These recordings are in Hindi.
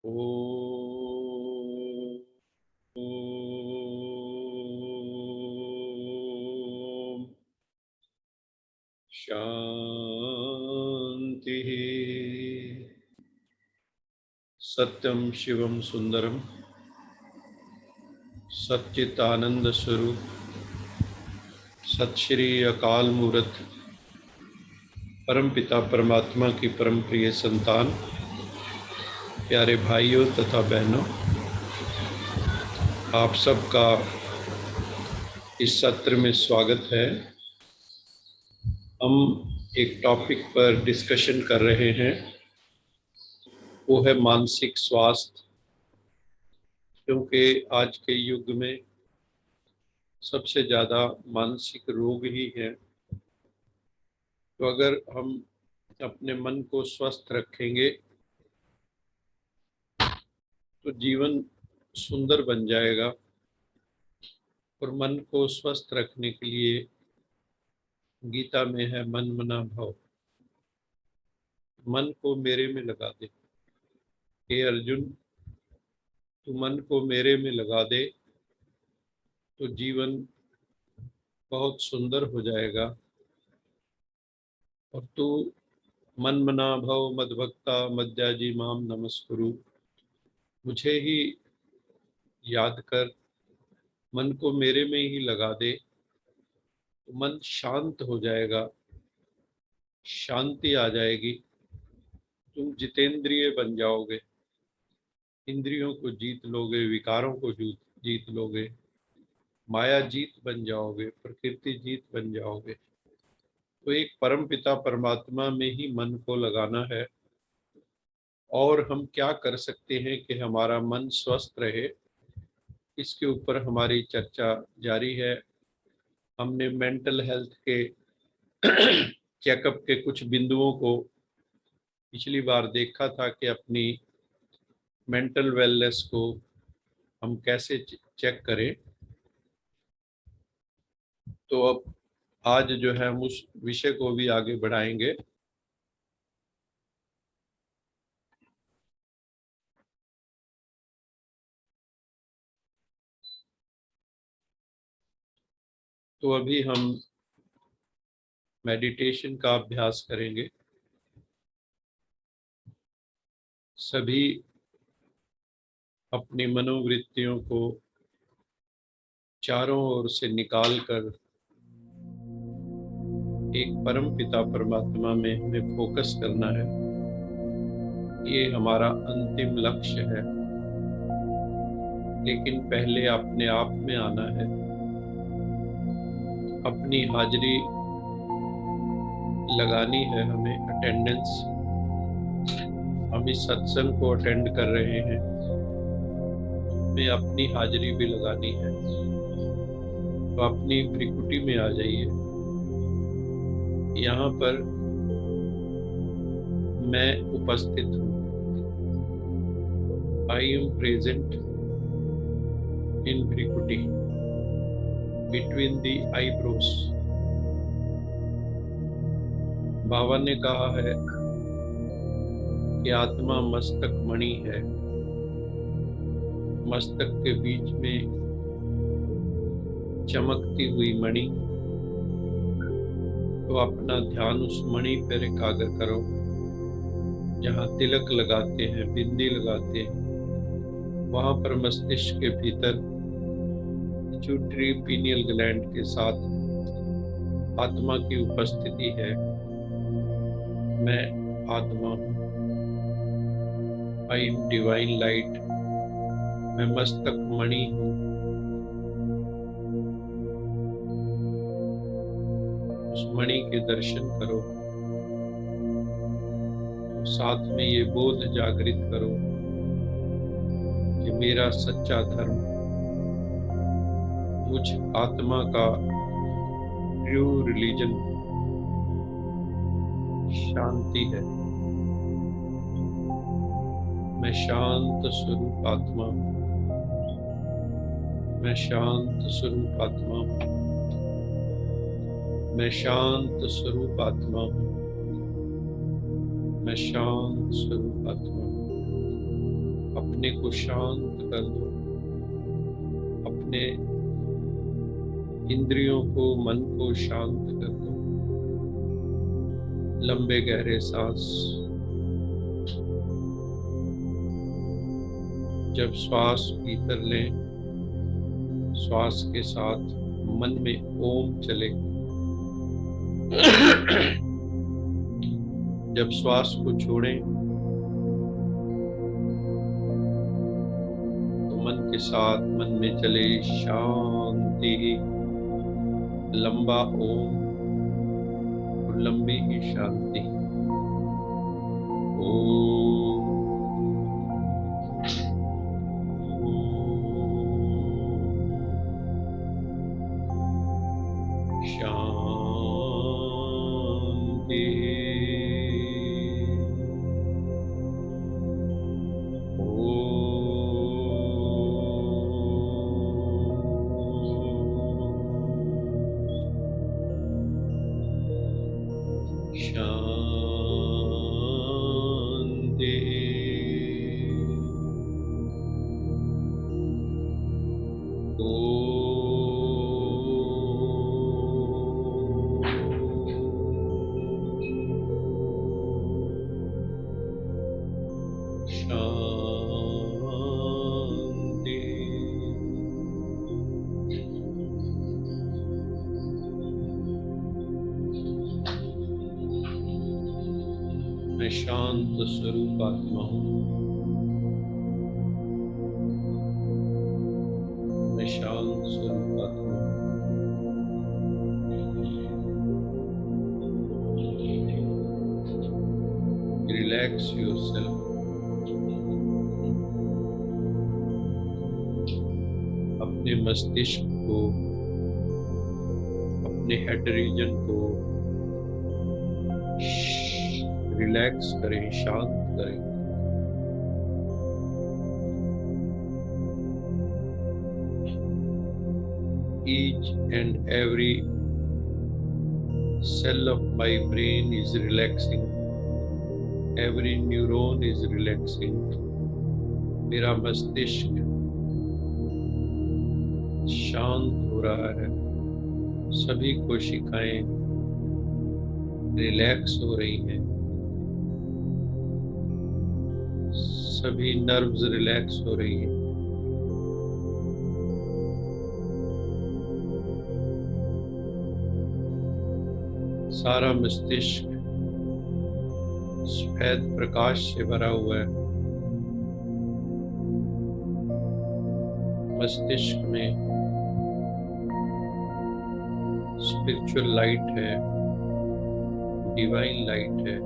ओम शांति। सत्यम शिवम सुंदरम सच्चिदानंद स्वरूप सत श्री अकाल मूर्त परम पिता परमात्मा की परम प्रिय संतान, प्यारे भाइयों तथा बहनों, आप सबका इस सत्र में स्वागत है। हम एक टॉपिक पर डिस्कशन कर रहे हैं, वो है मानसिक स्वास्थ्य। क्योंकि आज के युग में सबसे ज़्यादा मानसिक रोग ही हैं। तो अगर हम अपने मन को स्वस्थ रखेंगे तो जीवन सुंदर बन जाएगा। और मन को स्वस्थ रखने के लिए गीता में है मन मना भव। मन को मेरे में लगा दे, हे अर्जुन, तू मन को मेरे में लगा दे तो जीवन बहुत सुंदर हो जाएगा। और तू मन मना भव मद्भक्ता मद्याजी माम नमस्कुरु, मुझे ही याद कर, मन को मेरे में ही लगा दे तो मन शांत हो जाएगा, शांति आ जाएगी। तुम जितेंद्रिय बन जाओगे, इंद्रियों को जीत लोगे, विकारों को जीत लोगे, माया जीत बन जाओगे, प्रकृति जीत बन जाओगे। तो एक परम पिता परमात्मा में ही मन को लगाना है। और हम क्या कर सकते हैं कि हमारा मन स्वस्थ रहे, इसके ऊपर हमारी चर्चा जारी है। हमने मेंटल हेल्थ के चेकअप के कुछ बिंदुओं को पिछली बार देखा था कि अपनी मेंटल वेलनेस को हम कैसे चेक करें। तो अब आज जो है हम उस विषय को भी आगे बढ़ाएंगे। तो अभी हम मेडिटेशन का अभ्यास करेंगे। सभी अपनी मनोवृत्तियों को चारों ओर से निकाल कर एक परम पिता परमात्मा में हमें फोकस करना है। ये हमारा अंतिम लक्ष्य है। लेकिन पहले अपने आप में आना है, अपनी हाजिरी लगानी है हमें, अटेंडेंस। हम इस सत्संग को अटेंड कर रहे हैं, हमें अपनी हाजिरी भी लगानी है। तो अपनी भ्रिकुटी में आ जाइए। यहाँ पर मैं उपस्थित हूँ। आई एम प्रेजेंट इन भ्रिकुटी बिटवीन द आईब्रोज। बाबा ने कहा है कि आत्मा मस्तक मणि है। मस्तक के बीच में चमकती हुई मणि। तो अपना ध्यान उस मणि पर एकाग्र करो, जहाँ तिलक लगाते हैं, बिंदी लगाते हैं। वहां पर मस्तिष्क के भीतर पिट्यूटरी पीनियल ग्लैंड के साथ आत्मा की उपस्थिति है। मैं आत्मा हूँ, आई एम डिवाइन लाइट। मैं मस्तक मणि हूँ। उस मणि के दर्शन करो। साथ में ये बोध जागृत करो कि मेरा सच्चा धर्म, मुझ आत्मा का ट्रू रिलीजन शांति है। मैं शांत स्वरूप आत्मा हूँ। मैं शांत स्वरूप आत्मा हूँ। मैं शांत स्वरूप आत्मा हूँ। मैं शांत स्वरूप आत्मा हूँ। अपने को शांत कर दो, अपने इंद्रियों को, मन को शांत कर दो। लंबे गहरे सांस। जब श्वास भीतर लें, श्वास के साथ मन में ओम चले। जब श्वास को छोड़ें तो मन के साथ मन में चले शांति, लंबा ओम और लंबी ही शांति। ओम मैं शांत स्वरूप आत्मा हूँ। मैं शांत स्वरूप आत्मा हूँ। Relax yourself. अपने मस्तिष्क को, अपने हेड रीजन को रिलैक्स करें, शांत करें। Each and every cell of my brain is relaxing. Every neuron is relaxing. मेरा मस्तिष्क शांत हो रहा है। सभी कोशिकाएं रिलैक्स हो रही हैं। सभी नर्व्स रिलैक्स हो रही हैं। सारा मस्तिष्क सफेद प्रकाश से भरा हुआ है। मस्तिष्क में स्पिरिचुअल लाइट है, डिवाइन लाइट है।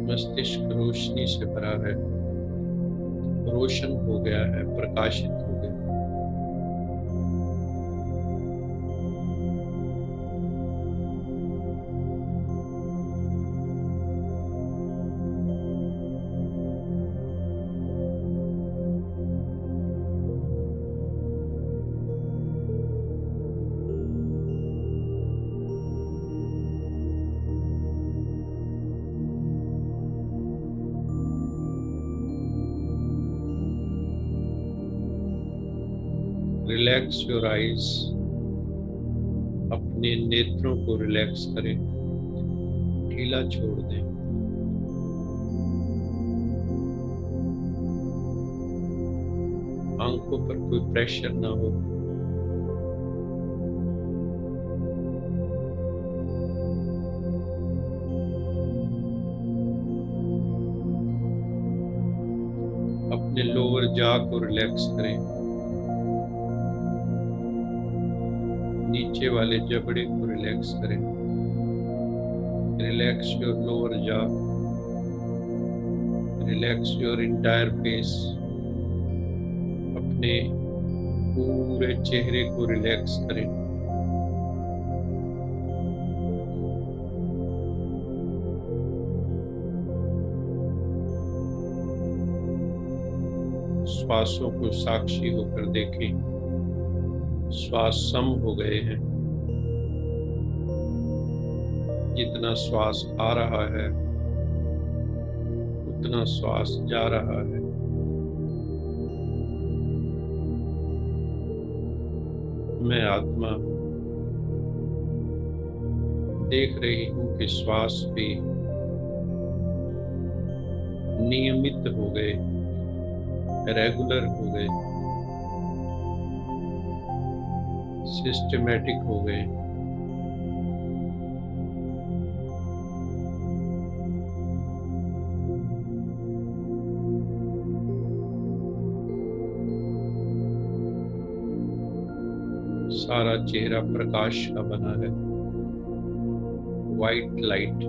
मस्तिष्क रोशनी से भरा है, रोशन हो गया है, प्रकाशित हो गया। Relax your eyes. अपने नेत्रों को रिलैक्स करें, ढीला छोड़ दें। आंखों पर कोई प्रेशर ना हो। अपने लोअर जॉ को रिलैक्स करें, नीचे वाले जबड़े को रिलैक्स करें। Relax your lower jaw, relax your entire face. अपने पूरे चेहरे को रिलैक्स करें। श्वासों को साक्षी होकर देखें। श्वास सम हो गए हैं। जितना श्वास आ रहा है उतना श्वास जा रहा है। मैं आत्मा देख रही हूँ कि श्वास भी नियमित हो गए, रेगुलर हो गए, सिस्टमैटिक हो गए। सारा चेहरा प्रकाश का बना है, वाइट लाइट।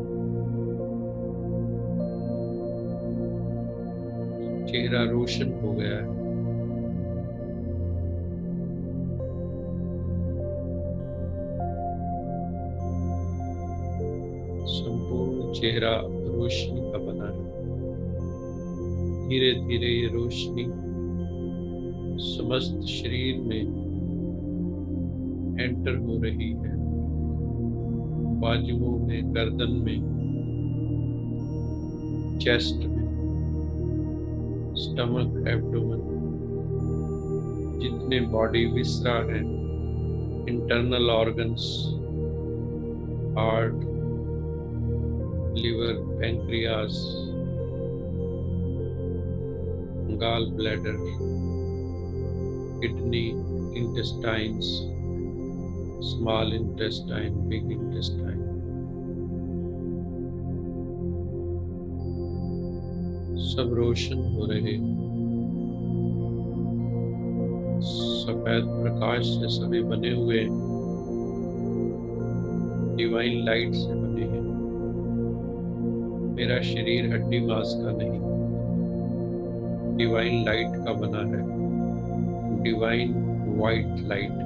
चेहरा रोशन हो गया है। संपूर्ण चेहरा रोशनी का बना है। धीरे धीरे ये रोशनी समस्त शरीर में एंटर हो रही है, बाजुओं में, गर्दन में, चेस्ट में, स्टमक, एब्डोमेन, जितने बॉडी विसरा है, internal organs, heart, liver, pancreas, gall bladder, kidney, intestines, small intestine, big intestine, सब रोशन हो रहे। सफेद प्रकाश से सभी बने हुए, डिवाइन लाइट से बने हैं। मेरा शरीर हड्डी मांस का नहीं, डिवाइन लाइट का बना है, डिवाइन वाइट लाइट।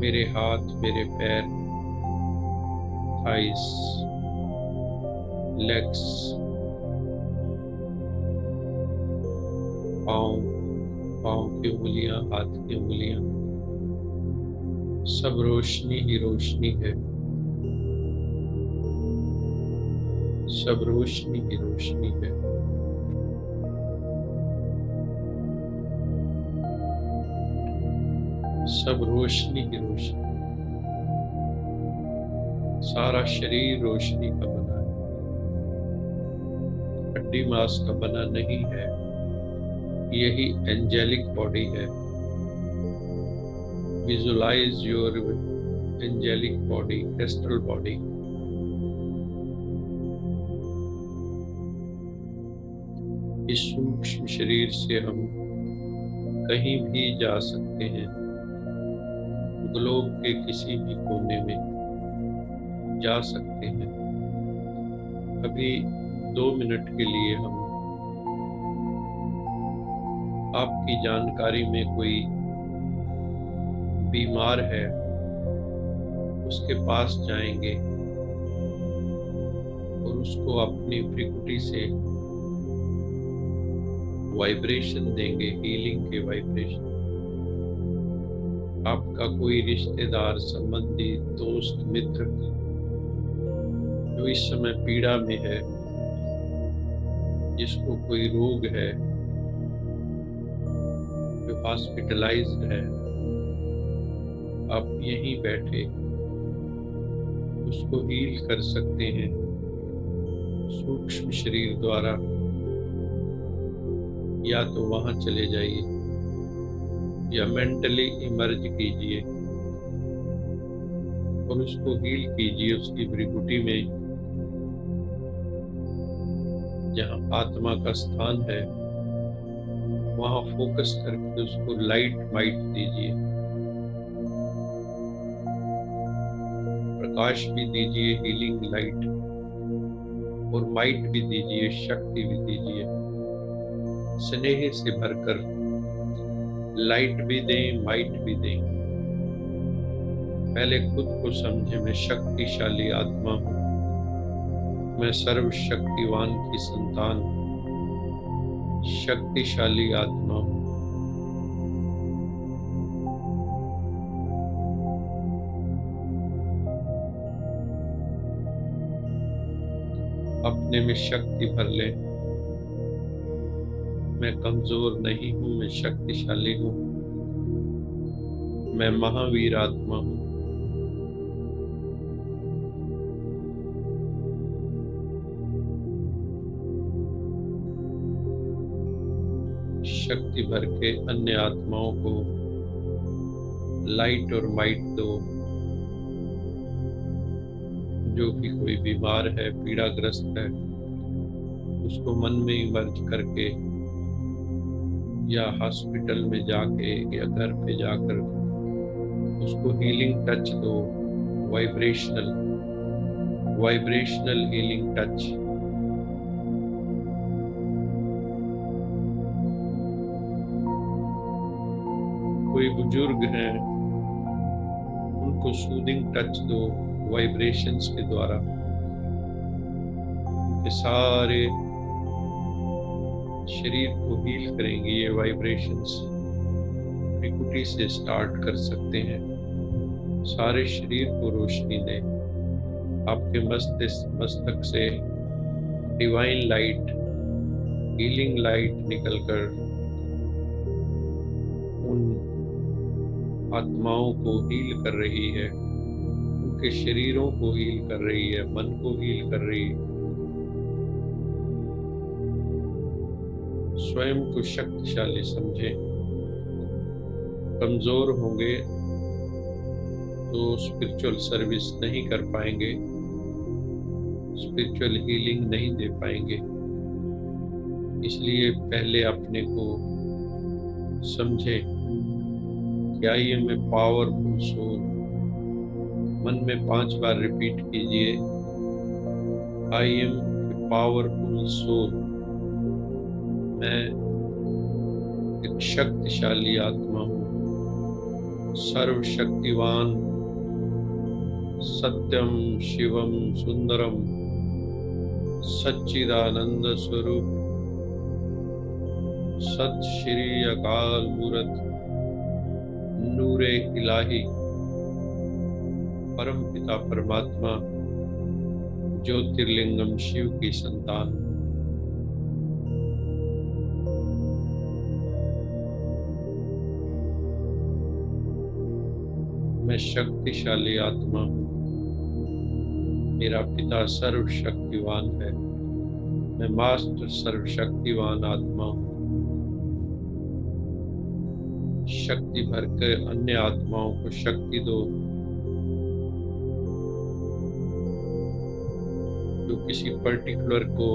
मेरे हाथ, मेरे पैर, थाइस, लेग्स, पाँव, पाँव की उंगलियां, हाथ की उंगलियां, सब रोशनी ही रोशनी है, सब रोशनी ही रोशनी है। सब रोशनी ही रोशनी। सारा शरीर रोशनी का बना है, हड्डी मांस का बना नहीं है। यही एंजेलिक बॉडी है। Visualise your angelic body, astral body. इस सूक्ष्म शरीर से हम कहीं भी जा सकते हैं, ग्लोब के किसी भी कोने में जा सकते हैं। अभी 2 मिनट के लिए हम आपकी जानकारी में कोई बीमार है उसके पास जाएंगे और उसको अपनी भ्रिकुटी से वाइब्रेशन देंगे, हीलिंग के वाइब्रेशन। आपका कोई रिश्तेदार, संबंधी, दोस्त, मित्र जो इस समय पीड़ा में है, जिसको कोई रोग है, जो हॉस्पिटलाइज्ड है, आप यहीं बैठे उसको हील कर सकते हैं सूक्ष्म शरीर द्वारा। या तो वहां चले जाइए या मेंटली इमर्ज कीजिए और उसको हील कीजिए उसकी भ्रिकुटी में, जहां आत्मा का स्थान है। वहां फोकस करके उसको लाइट माइट दीजिए, प्रकाश भी दीजिए, हीलिंग लाइट, और माइट भी दीजिए, शक्ति भी दीजिए। स्नेह से भरकर लाइट भी दें, माइट भी दें। पहले खुद को समझे, मैं शक्तिशाली आत्मा हूँ, मैं सर्वशक्तिवान की संतान, शक्तिशाली आत्मा हूँ। अपने में शक्ति भर लें। मैं कमजोर नहीं हूँ, मैं शक्तिशाली हूँ। मैं महावीर आत्मा हूँ। शक्ति भर के अन्य आत्माओं को लाइट और माइट दो। जो भी कोई बीमार है, पीड़ाग्रस्त है, उसको मन में इमर्ज करके या हॉस्पिटल में जाके या घर पे जाकर उसको हीलिंग टच दो। Vibrational healing touch. कोई बुजुर्ग हैं, उनको सूदिंग टच दो वाइब्रेशंस के द्वारा। उनके सारे शरीर को हील करेंगे ये वाइब्रेशंस। त्रिकुटी से स्टार्ट कर सकते हैं। सारे शरीर को रोशनी दें। आपके मस्तक से डिवाइन लाइट, हीलिंग लाइट निकलकर उन आत्माओं को हील कर रही है, उनके शरीरों को हील कर रही है, मन को हील कर रही है। स्वयं को शक्तिशाली समझें। कमजोर होंगे तो स्पिरिचुअल सर्विस नहीं कर पाएंगे, स्पिरिचुअल हीलिंग नहीं दे पाएंगे। इसलिए पहले अपने को समझें कि I am a powerful soul. मन में 5 बार रिपीट कीजिए, I am a powerful soul. मैं एक शक्तिशाली आत्मा हूँ, सर्वशक्तिवान, सत्यम शिवम सुंदरम, सच्चिदानंद स्वरूप, सत श्री अकाल मूरत, नूरे इलाही, परम पिता परमात्मा, ज्योतिर्लिंगम शिव की संतान। मैं शक्तिशाली आत्मा हूँ। मेरा पिता सर्वशक्तिवान है। मैं मास्टर सर्वशक्तिवान आत्मा हूँ। शक्ति भरकर अन्य आत्माओं को शक्ति दो जो किसी पर्टिकुलर को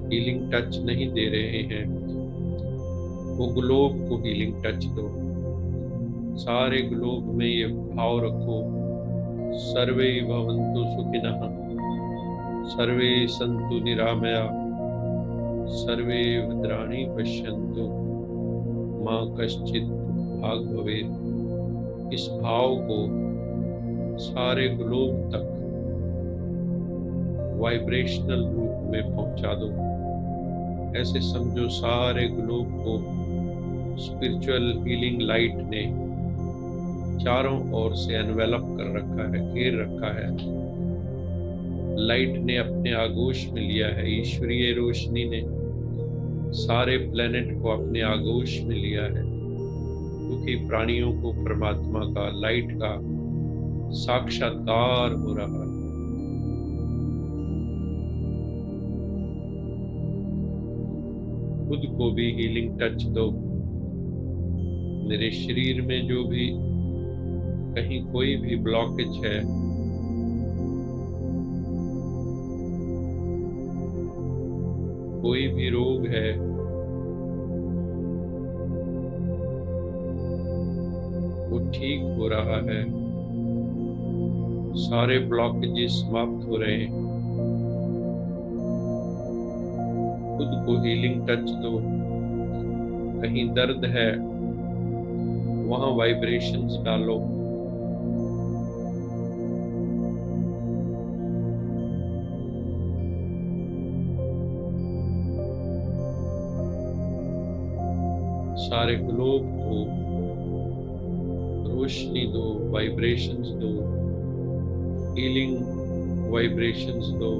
हीलिंग टच नहीं दे रहे हैं। वो ग्लोब को हीलिंग टच दो। सारे ग्लोब में ये भाव रखो, सर्वे भवन्तु सुखिनः, सर्वे सन्तु निरामया, सर्वे भद्राणि पश्यन्तु, माँ कश्चित् भाग भवेत्। इस भाव को सारे ग्लोब तक वाइब्रेशनल रूप में पहुंचा दो। ऐसे समझो सारे ग्लोब को स्पिरिचुअल हीलिंग लाइट ने चारों ओर से एनवेलप कर रखा है, घेर रखा है। लाइट ने अपने आगोश में लिया है। ईश्वरीय रोशनी ने सारे प्लेनेट को अपने आगोश में लिया है, क्योंकि प्राणियों को परमात्मा का, लाइट का साक्षात्कार हो रहा है। खुद को भी हीलिंग टच दो। मेरे शरीर में जो भी कहीं कोई भी ब्लॉकेज है, कोई भी रोग है, वो ठीक हो रहा है। सारे ब्लॉकेजेस समाप्त हो रहे हैं। खुद को हीलिंग टच दो। कहीं दर्द है, वहां वाइब्रेशंस डालो। सारे ग्लोब को रोशनी दो, वाइब्रेशंस दो, हीलिंग वाइब्रेशंस दो।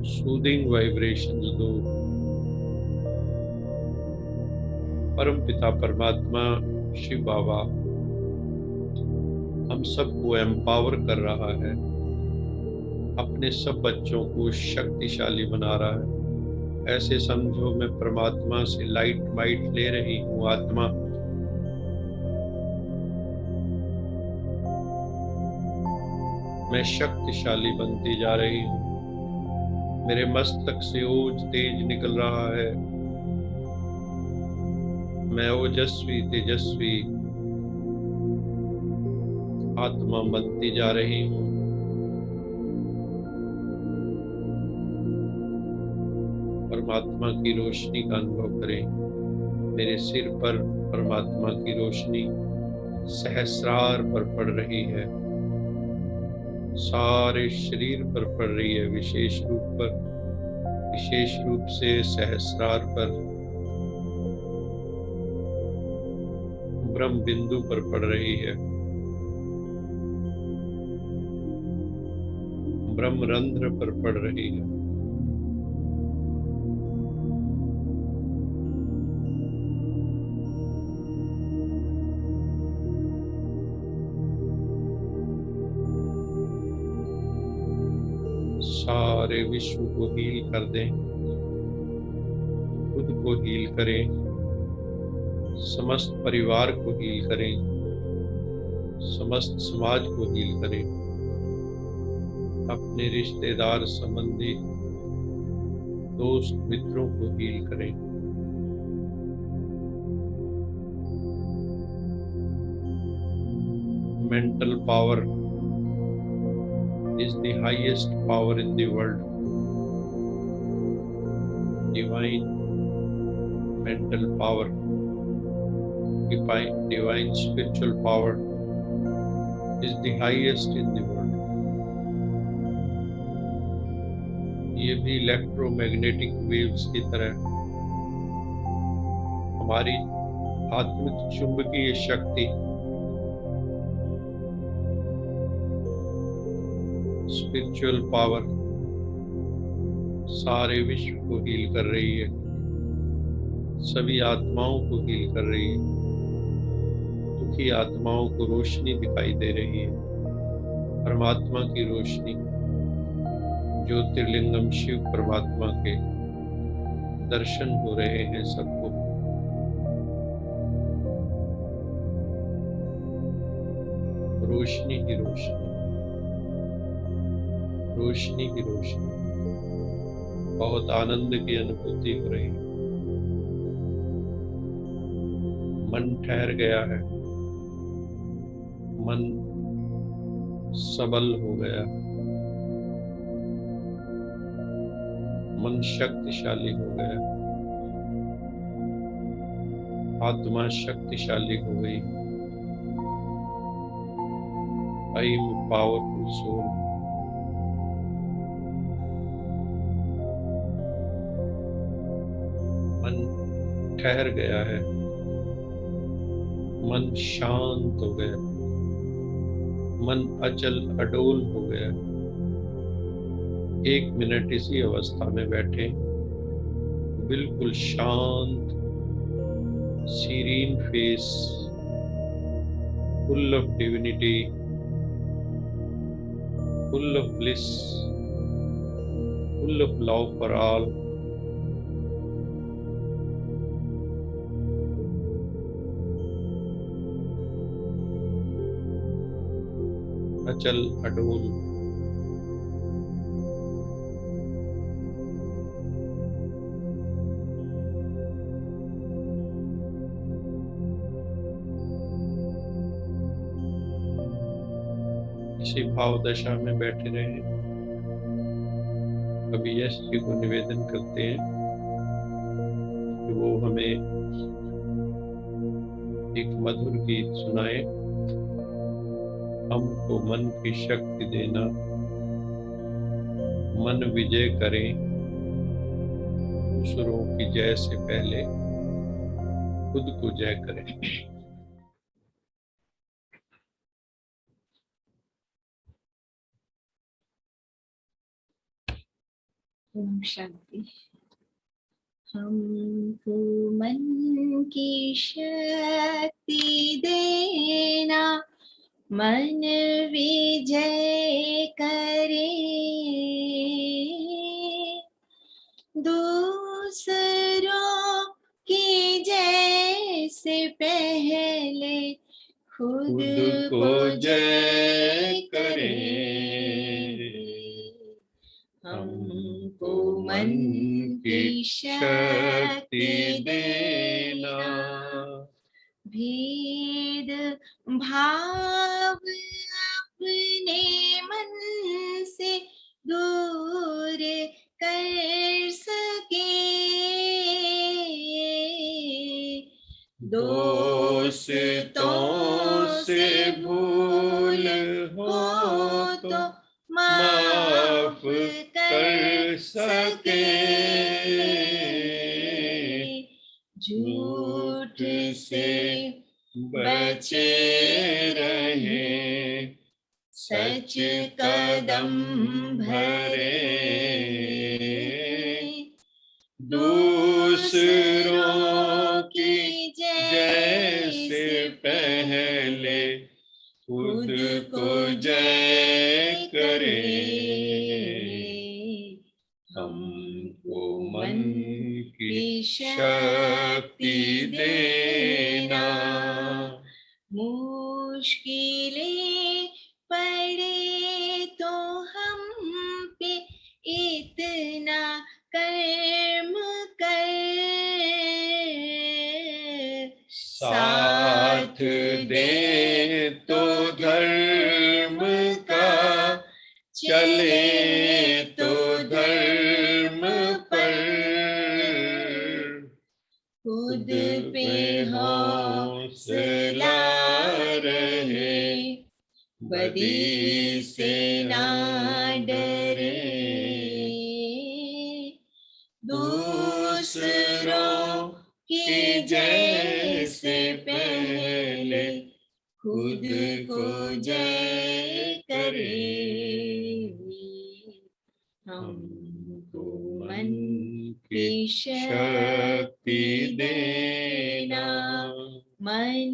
सूदिंग वाइब्रेशंस दो। परम पिता परमात्मा शिव बाबा हम सबको एम्पावर कर रहा है, अपने सब बच्चों को शक्तिशाली बना रहा है। ऐसे समझो मैं परमात्मा से लाइट माइट ले रही हूँ। आत्मा मैं शक्तिशाली बनती जा रही हूँ। मेरे मस्तक से ओज तेज निकल रहा है। मैं ओजस्वी तेजस्वी आत्मा बनती जा रही हूँ। परमात्मा की रोशनी का अनुभव करें। मेरे सिर पर परमात्मा की रोशनी सहस्रार पर पड़ रही है, सारे शरीर पर पड़ रही है, विशेष रूप से सहस्रार पर, ब्रह्म बिंदु पर पड़ रही है, ब्रह्म रंध्र पर पड़ रही है। सारे विश्व को हील कर दें, खुद को हील करें, समस्त परिवार को हील करें, समस्त समाज को हील करें, अपने रिश्तेदार संबंधी दोस्त मित्रों को हील करें। Mental power is the highest power in the world. Divine mental power, divine spiritual power is the highest in the world. ये भी इलेक्ट्रोमैग्नेटिक वेव्स की तरह हमारी आत्मिक चुंबकीय शक्ति, स्पिरिचुअल पावर सारे विश्व को हील कर रही है, सभी आत्माओं को हील कर रही है। दुखी आत्माओं को रोशनी दिखाई दे रही है, परमात्मा की रोशनी, ज्योतिर्लिंगम शिव परमात्मा के दर्शन हो रहे हैं सबको। रोशनी ही रोशनी, रोशनी ही रोशनी, बहुत आनंद की अनुभूति हो रही है। मन ठहर गया है, मन सबल हो गया, मन शक्तिशाली हो गया, आत्मा शक्तिशाली हो गई। I am powerful soul. मन ठहर गया है, मन शांत हो गया, मन अचल अडोल हो गया। 1 मिनट इसी अवस्था में बैठे, बिल्कुल शांत, serene face, full of divinity, full of bliss, full of love for all. अचल अडोल, इसी भाव दशा में बैठे रहे। कभी यश जी को निवेदन करते हैं कि वो हमें एक मधुर गीत सुनाए, हमको मन की शक्ति देना, मन विजय करें, दूसरों की जय से पहले खुद को जय करें। ओम शांति। हमको मन की शक्ति देना, मन विजय करे, दूसरों की जय से पहले खुद को जय करे। हमको मन की शक्ति देना, भेद भाव अपने मन से दूर कर सके, दोस्तों से भूल हो तो माफ कर सके, झूठ से बचे रहे, सच कदम भरे, दूसरों की जय से पहले खुद को जय करे। हमको मन की शक्ति देना, मुश्किलें पड़े तो हम पे इतना कर्म कर, साथ दे तो धर्म का, चले तो धर्म पर, खुद पे हौसला रहे, बदी से ना डरे, दूसरों की जय से पहले खुद को जय करे। हमको मन की शक्ति देना, मन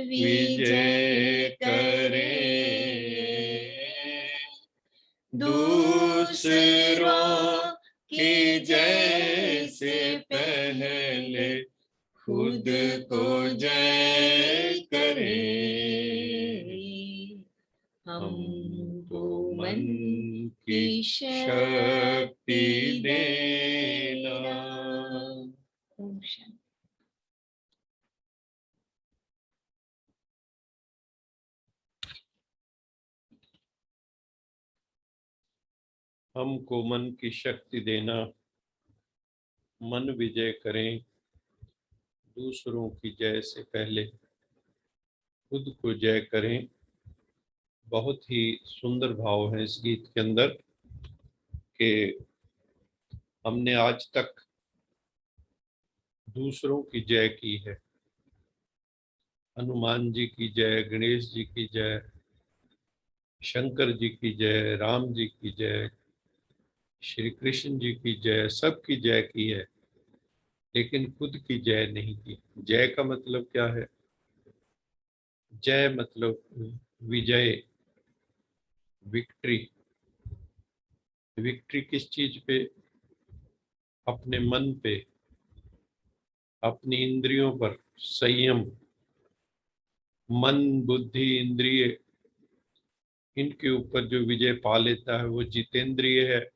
विजय करे, दूसरों की जय से पहले खुद को जय करे। हमको मन की शक्ति देना। ओम शांति। हमको मन की शक्ति देना, मन विजय करें, दूसरों की जय से पहले खुद को जय करें। बहुत ही सुंदर भाव है इस गीत के अंदर कि हमने आज तक दूसरों की जय की है। हनुमान जी की जय, गणेश जी की जय, शंकर जी की जय, राम जी की जय, श्री कृष्ण जी की जय, सबकी जय की है, लेकिन खुद की जय नहीं की। जय का मतलब क्या है? जय मतलब विजय, विक्ट्री। विक्ट्री किस चीज पे? अपने मन पे, अपनी इंद्रियों पर संयम। मन, बुद्धि, इंद्रिय, इनके ऊपर जो विजय पा लेता है वो जितेंद्रिय है,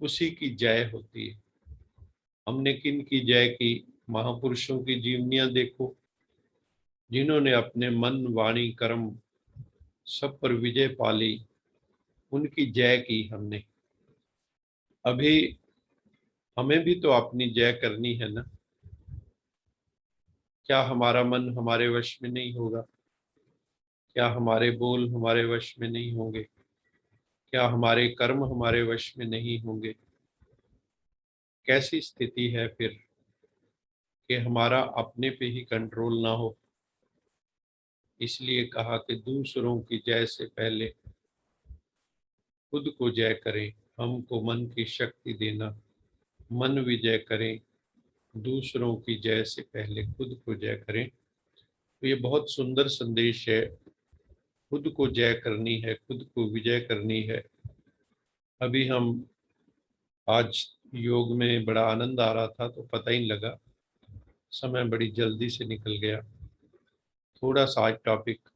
उसी की जय होती है। हमने किन की जय की? महापुरुषों की जीवनियां देखो, जिन्होंने अपने मन, वाणी, कर्म सब पर विजय पा ली, उनकी जय की हमने। अभी हमें भी तो अपनी जय करनी है ना। क्या हमारा मन हमारे वश में नहीं होगा? क्या हमारे बोल हमारे वश में नहीं होंगे? क्या हमारे कर्म हमारे वश में नहीं होंगे? कैसी स्थिति है फिर कि हमारा अपने पे ही कंट्रोल ना हो। इसलिए कहा कि दूसरों की जय से पहले खुद को जय करें। हमको मन की शक्ति देना, मन विजय करें, दूसरों की जय से पहले खुद को जय करें। तो ये बहुत सुंदर संदेश है। खुद को जय करनी है, खुद को विजय करनी है। अभी हम आज योग में बड़ा आनंद आ रहा था, तो पता ही नहीं लगा, समय बड़ी जल्दी से निकल गया। थोड़ा सा आज टॉपिक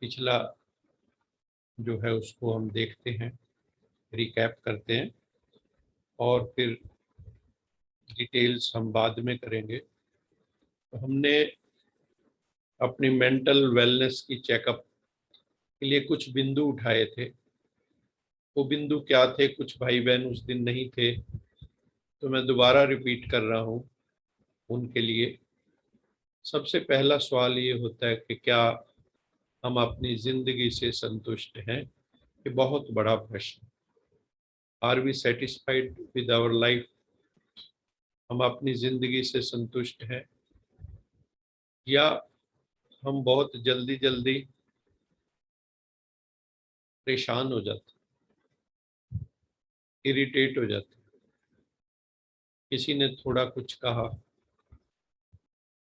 पिछला जो है उसको हम देखते हैं, रिकैप करते हैं, और फिर डिटेल्स हम बाद में करेंगे। तो हमने अपनी मेंटल वेलनेस की चेकअप के लिए कुछ बिंदु उठाए थे। वो बिंदु क्या थे, कुछ भाई बहन उस दिन नहीं थे, तो मैं दोबारा रिपीट कर रहा हूँ उनके लिए। सबसे पहला सवाल ये होता है कि क्या हम अपनी जिंदगी से संतुष्ट हैं? ये बहुत बड़ा प्रश्न। Are we satisfied with our life? हम अपनी जिंदगी से संतुष्ट हैं, या हम बहुत जल्दी जल्दी परेशान हो जाते, इरिटेट हो जाते? किसी ने थोड़ा कुछ कहा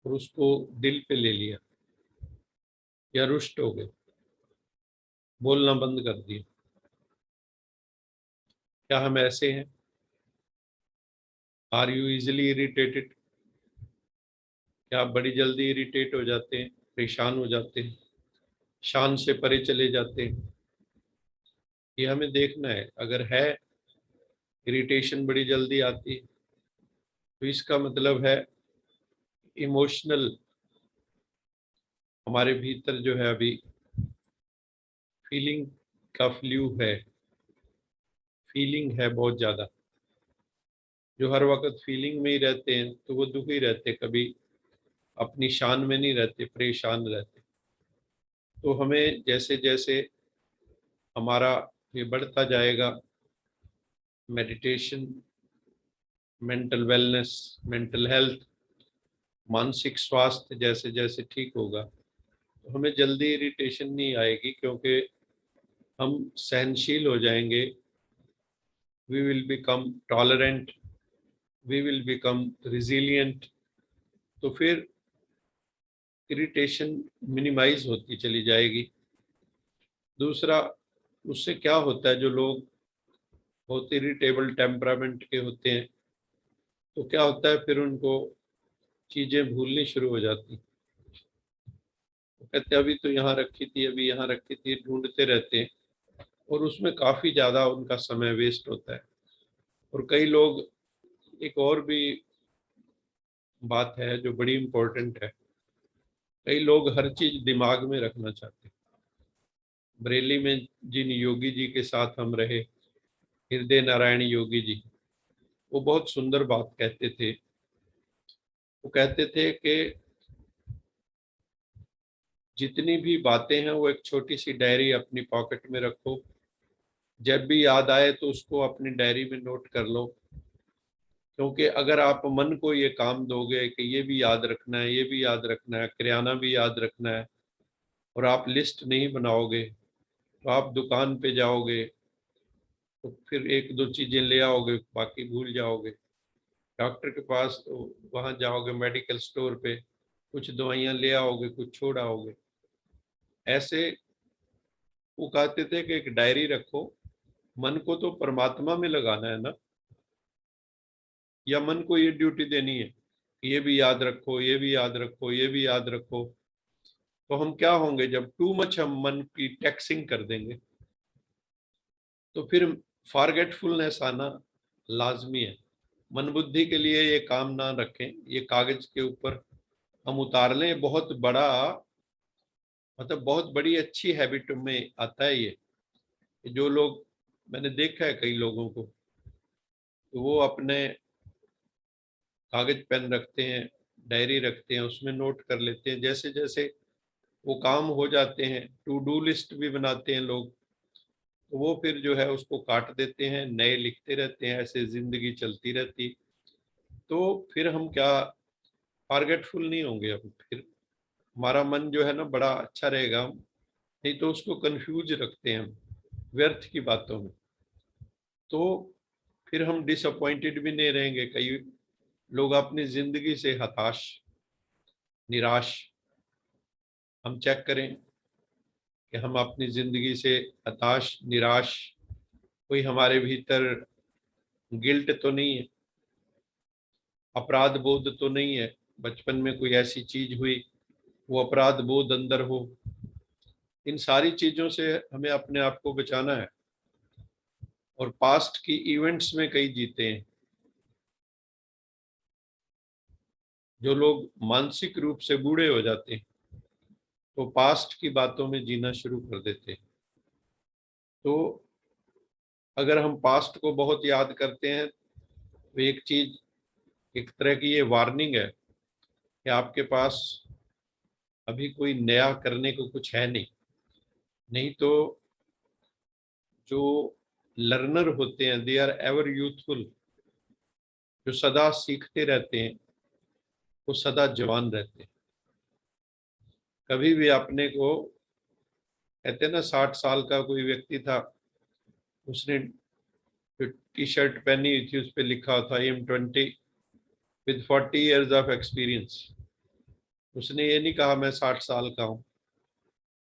और उसको दिल पे ले लिया, या रुष्ट हो गए, बोलना बंद कर दिया। क्या हम ऐसे हैं? Are you easily irritated? क्या आप बड़ी जल्दी इरिटेट हो जाते हैं, परेशान हो जाते हैं, शान से परे चले जाते हैं? ये हमें देखना है। अगर है, इरिटेशन बड़ी जल्दी आती है, तो इसका मतलब है इमोशनल हमारे भीतर जो है अभी फीलिंग का फ्लू है, फीलिंग है बहुत ज़्यादा। जो हर वक्त फीलिंग में ही रहते हैं तो वो दुखी रहते, कभी अपनी शान में नहीं रहते, परेशान रहते। तो हमें जैसे जैसे हमारा ये बढ़ता जाएगा, meditation, mental wellness, mental health, मानसिक स्वास्थ्य जैसे जैसे ठीक होगा, तो हमें जल्दी इरिटेशन नहीं आएगी, क्योंकि हम सहनशील हो जाएंगे। We will become tolerant, we will become resilient. तो फिर इरिटेशन मिनिमाइज होती चली जाएगी। दूसरा, उससे क्या होता है, जो लोग बहुत इरिटेबल टेम्परामेंट के होते हैं, तो क्या होता है फिर उनको चीजें भूलनी शुरू हो जाती। वो कहते हैं अभी तो यहाँ रखी थी, अभी यहाँ रखी थी, ढूंढते रहते हैं, और उसमें काफी ज्यादा उनका समय वेस्ट होता है। और कई लोग, एक और भी बात है जो बड़ी इम्पोर्टेंट है, कई लोग हर चीज दिमाग में रखना चाहते हैं। बरेली में जिन योगी जी के साथ हम रहे, हृदय नारायण योगी जी, वो बहुत सुंदर बात कहते थे। वो कहते थे कि जितनी भी बातें हैं वो एक छोटी सी डायरी अपनी पॉकेट में रखो, जब भी याद आए तो उसको अपनी डायरी में नोट कर लो। क्योंकि अगर आप मन को ये काम दोगे कि ये भी याद रखना है, ये भी याद रखना है, किराना भी याद रखना है, और आप लिस्ट नहीं बनाओगे, तो आप दुकान पे जाओगे तो फिर एक दो चीजें ले आओगे, बाकी भूल जाओगे। डॉक्टर के पास तो वहां जाओगे, मेडिकल स्टोर पे कुछ दवाइयां ले आओगे, कुछ छोड़ आओगे। ऐसे वो कहते थे कि एक डायरी रखो। मन को तो परमात्मा में लगाना है ना, या मन को ये ड्यूटी देनी है कि ये भी याद रखो, ये भी याद रखो, ये भी याद रखो? तो हम क्या होंगे, जब टू मच हम मन की टैक्सिंग कर देंगे, तो फिर फॉरगेटफुलनेस आना लाजमी है। मन बुद्धि के लिए ये काम ना रखें, ये कागज के ऊपर हम उतार लें। बहुत बड़ा, मतलब बहुत बड़ी अच्छी हैबिट में आता है ये। जो लोग, मैंने देखा है कई लोगों को, तो वो अपने कागज पेन रखते हैं, डायरी रखते हैं, उसमें नोट कर लेते हैं। जैसे जैसे वो काम हो जाते हैं, टू डू लिस्ट भी बनाते हैं लोग, तो वो फिर जो है उसको काट देते हैं, नए लिखते रहते हैं, ऐसे जिंदगी चलती रहती। तो फिर हम क्या, फॉरगेटफुल नहीं होंगे। अब फिर हमारा मन जो है ना बड़ा अच्छा रहेगा। हम नहीं तो उसको कंफ्यूज रखते हैं हम व्यर्थ की बातों में। तो फिर हम डिसअपॉइंटेड भी नहीं रहेंगे। कई लोग अपनी जिंदगी से हताश, निराश, हम चेक करें कि हम अपनी जिंदगी से हताश, निराश, कोई हमारे भीतर गिल्ट तो नहीं है, अपराध बोध तो नहीं है, बचपन में कोई ऐसी चीज हुई वो अपराध बोध अंदर हो। इन सारी चीजों से हमें अपने आप को बचाना है। और पास्ट की इवेंट्स में कई जीते हैं। जो लोग मानसिक रूप से बूढ़े हो जाते हैं तो पास्ट की बातों में जीना शुरू कर देते हैं। तो अगर हम पास्ट को बहुत याद करते हैं तो एक चीज, एक तरह की ये वार्निंग है कि आपके पास अभी कोई नया करने को कुछ है नहीं। नहीं तो जो लर्नर होते हैं दे आर एवर यूथफुल, जो सदा सीखते रहते हैं वो सदा जवान रहते हैं। कभी भी अपने को, कहते हैं ना, 60 साल का कोई व्यक्ति था, उसने जो टी शर्ट पहनी हुई थी उस पर लिखा था I am 20 with 40 years of experience. उसने ये नहीं कहा मैं 60 साल का हूँ,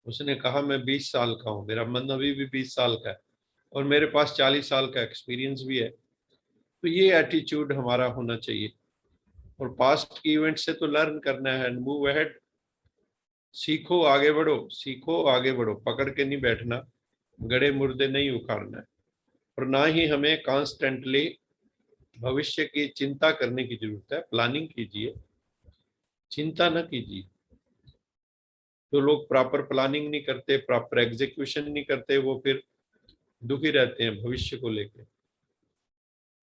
उसने कहा मैं 20 साल का हूँ, मेरा मन अभी भी 20 साल का है और मेरे पास 40 साल का एक्सपीरियंस भी है। तो ये एटीट्यूड हमारा होना चाहिए। और पास्ट की इवेंट से तो लर्न करना है एंड मूव अहेड। सीखो आगे बढ़ो, सीखो आगे बढ़ो, पकड़ के नहीं बैठना, गड़े मुर्दे नहीं उखाड़ना है। और ना ही हमें कॉन्स्टेंटली भविष्य की चिंता करने की जरूरत है। प्लानिंग कीजिए, चिंता न कीजिए। जो लोग प्रॉपर प्लानिंग नहीं करते, प्रॉपर एग्जीक्यूशन नहीं करते, वो फिर दुखी रहते हैं भविष्य को लेकर।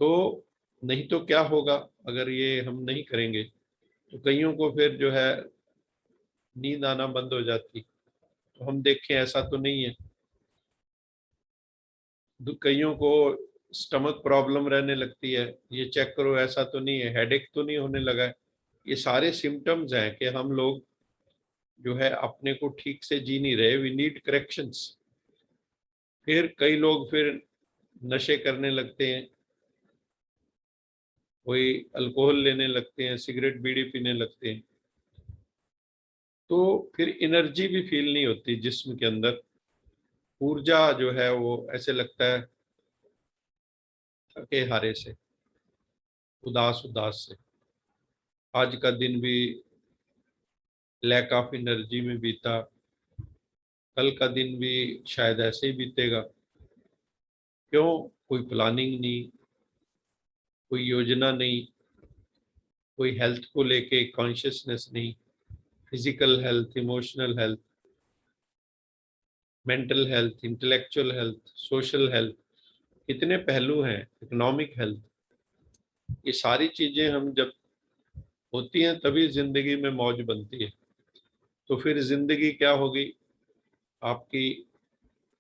तो नहीं तो क्या होगा, अगर ये हम नहीं करेंगे तो कईयों को फिर जो है नींद आना बंद हो जाती। तो हम देखें ऐसा तो नहीं है, कईयों को स्टमक प्रॉब्लम रहने लगती है, ये चेक करो ऐसा तो नहीं है, हेडेक तो नहीं होने लगा है। ये सारे सिम्टम्स हैं कि हम लोग जो है अपने को ठीक से जी नहीं रहे। We need corrections. फिर कई लोग फिर नशे करने लगते हैं, कोई अल्कोहल लेने लगते हैं, सिगरेट बीड़ी पीने लगते हैं। तो फिर एनर्जी भी फील नहीं होती जिस्म के अंदर। ऊर्जा जो है वो ऐसे लगता है थके हारे से, उदास उदास से। आज का दिन भी लैक ऑफ एनर्जी में बीता, कल का दिन भी शायद ऐसे ही बीतेगा। क्यों? कोई प्लानिंग नहीं, कोई योजना नहीं, कोई हेल्थ को लेके कॉन्शियसनेस नहीं। Physical health, emotional health, mental health, intellectual health, social health, कितने पहलू हैं, इकोनॉमिक हेल्थ। ये सारी चीजें हम जब होती हैं तभी जिंदगी में मौज बनती है। तो फिर जिंदगी क्या होगी आपकी,